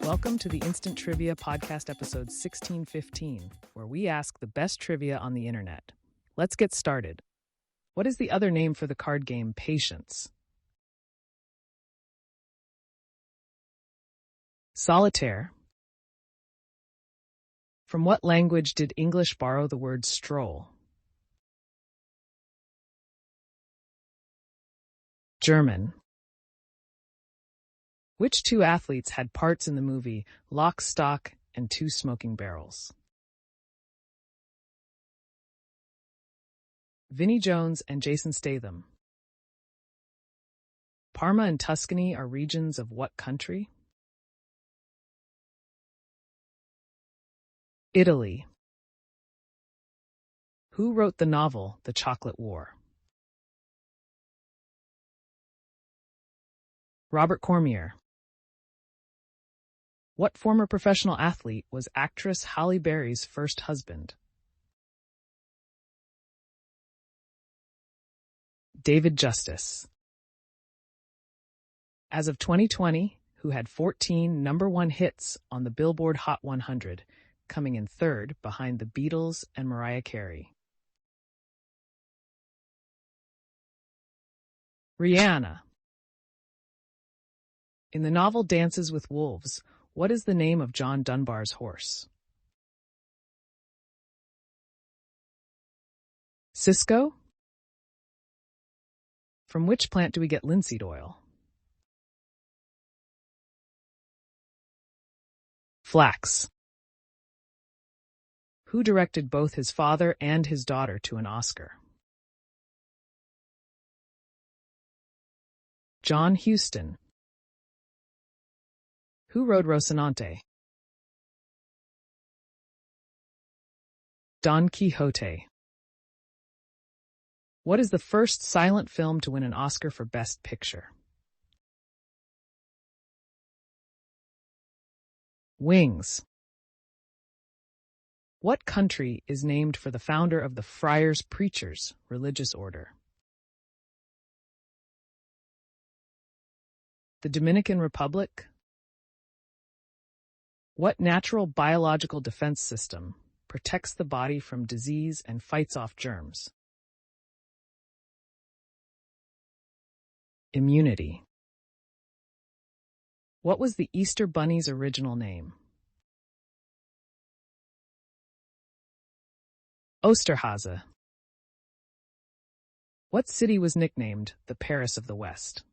Welcome to the Instant Trivia Podcast episode 1615, where we ask the best trivia on the internet. Let's get started. What is the other name for the card game Patience? Solitaire. From what language did English borrow the word stroll? German. Which two athletes had parts in the movie Lock, Stock, and Two Smoking Barrels? Vinnie Jones and Jason Statham. Parma and Tuscany are regions of what country? Italy. Who wrote the novel The Chocolate War? Robert Cormier. What former professional athlete was actress Halle Berry's first husband? David Justice. As of 2020, who had 14 #1 hits on the Billboard Hot 100, coming in third behind the Beatles and Mariah Carey? Rihanna. In the novel Dances with Wolves, what is the name of John Dunbar's horse? Cisco? From which plant do we get linseed oil? Flax. Who directed both his father and his daughter to an Oscar? John Huston. Who wrote Rocinante? Don Quixote. What is the first silent film to win an Oscar for Best Picture? Wings. What country is named for the founder of the Friars Preachers religious order? The Dominican Republic. What natural biological defense system protects the body from disease and fights off germs? Immunity. What was the Easter Bunny's original name? Osterhase. What city was nicknamed the Paris of the West?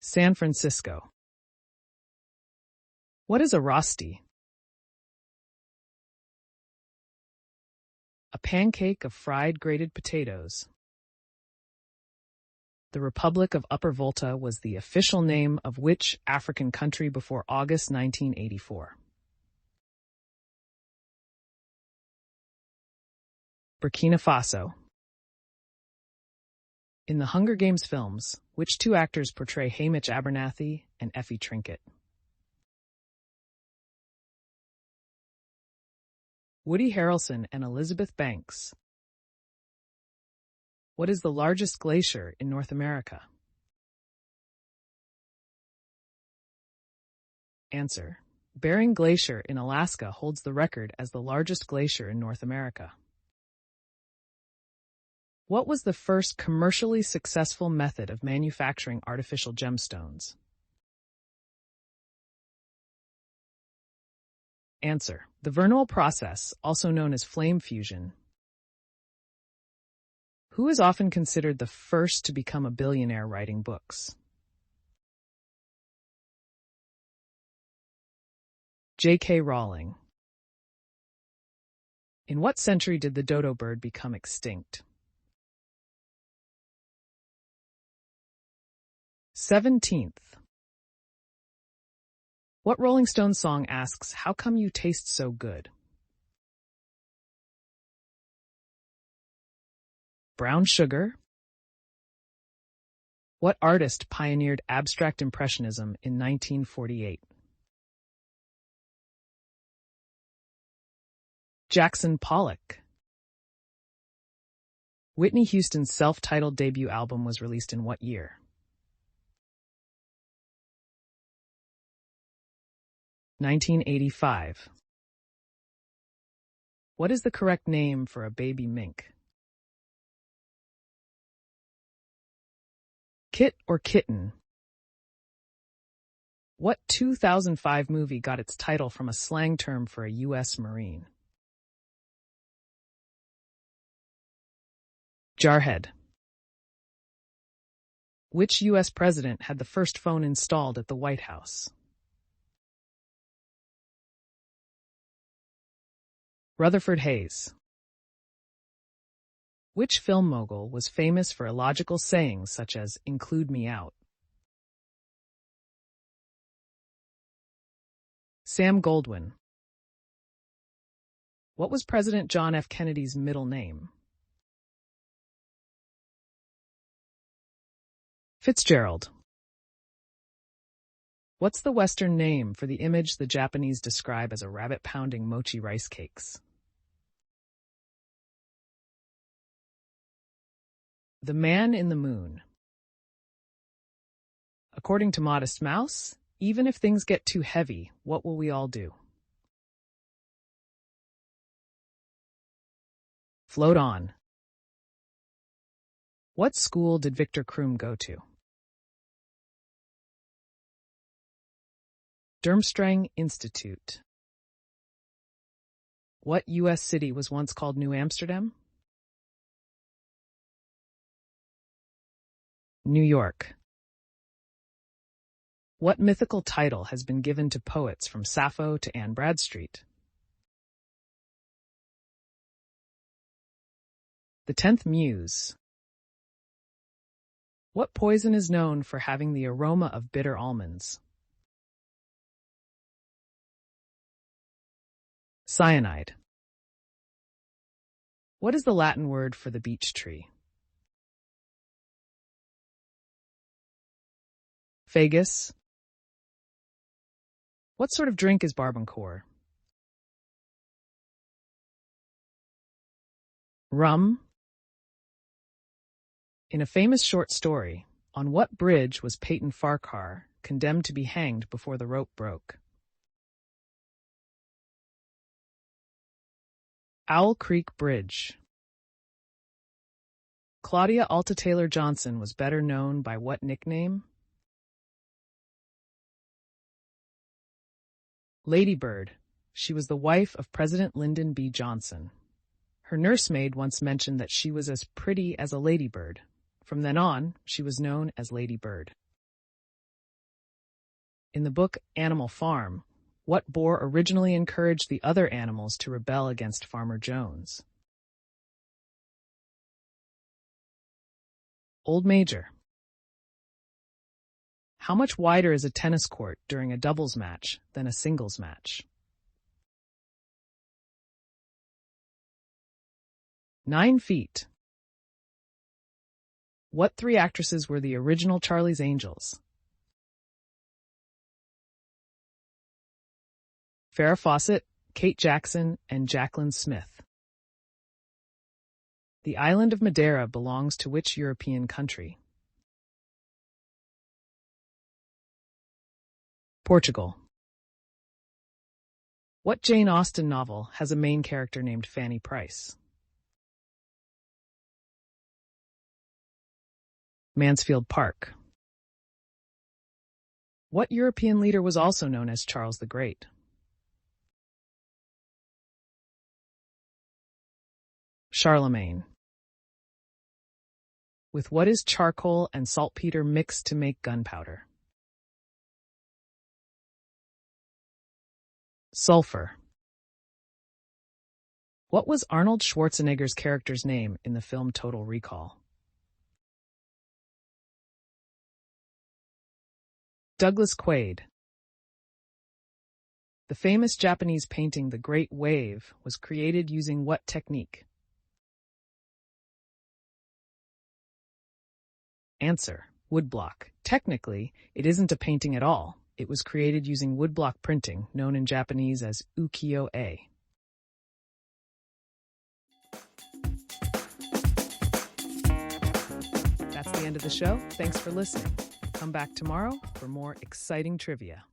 San Francisco. What is a rosti? A pancake of fried grated potatoes. The Republic of Upper Volta was the official name of which African country before August 1984? Burkina Faso. In the Hunger Games films, which two actors portray Haymitch Abernathy and Effie Trinket? Woody Harrelson and Elizabeth Banks. What is the largest glacier in North America? Answer: Bering Glacier in Alaska holds the record as the largest glacier in North America. What was the first commercially successful method of manufacturing artificial gemstones? Answer: the Verneuil process, also known as flame fusion. Who is often considered the first to become a billionaire writing books? J.K. Rowling. In what century did the dodo bird become extinct? 17th. What Rolling Stones song asks, "How come you taste so good"? Brown Sugar. What artist pioneered abstract impressionism in 1948? Jackson Pollock. Whitney Houston's self-titled debut album was released in what year? 1985. What is the correct name for a baby mink? Kit or kitten? What 2005 movie got its title from a slang term for a U.S. Marine? Jarhead. Which U.S. president had the first phone installed at the White House? Rutherford Hayes. Which film mogul was famous for illogical sayings such as, "include me out"? Sam Goldwyn. What was President John F. Kennedy's middle name? Fitzgerald. What's the Western name for the image the Japanese describe as a rabbit pounding mochi rice cakes? The Man in the Moon. According to Modest Mouse, even if things get too heavy, what will we all do? Float on. What school did Victor Krum go to? Durmstrang Institute. What U.S. city was once called New Amsterdam? New York. What mythical title has been given to poets from Sappho to Anne Bradstreet? The 10th Muse. What poison is known for having the aroma of bitter almonds? Cyanide. What is the Latin word for the beech tree? Fagus. What sort of drink is Barbancourt? Rum. In a famous short story, on what bridge was Peyton Farquhar condemned to be hanged before the rope broke? Owl Creek Bridge. Claudia Alta Taylor Johnson was better known by what nickname? Lady Bird. She was the wife of President Lyndon B. Johnson. Her nursemaid once mentioned that she was as pretty as a ladybird. From then on, she was known as Lady Bird. In the book Animal Farm, what boar originally encouraged the other animals to rebel against Farmer Jones? Old Major. How much wider is a tennis court during a doubles match than a singles match? 9 feet. What 3 actresses were the original Charlie's Angels? Farrah Fawcett, Kate Jackson, and Jaclyn Smith. The island of Madeira belongs to which European country? Portugal. What Jane Austen novel has a main character named Fanny Price? Mansfield Park. What European leader was also known as Charles the Great? Charlemagne. With what is charcoal and saltpeter mixed to make gunpowder? Sulfur. What was Arnold Schwarzenegger's character's name in the film Total Recall? Douglas Quaid. The famous Japanese painting The Great Wave was created using what technique? Answer: woodblock. Technically, it isn't a painting at all. It was created using woodblock printing, known in Japanese as ukiyo-e. That's the end of the show. Thanks for listening. Come back tomorrow for more exciting trivia.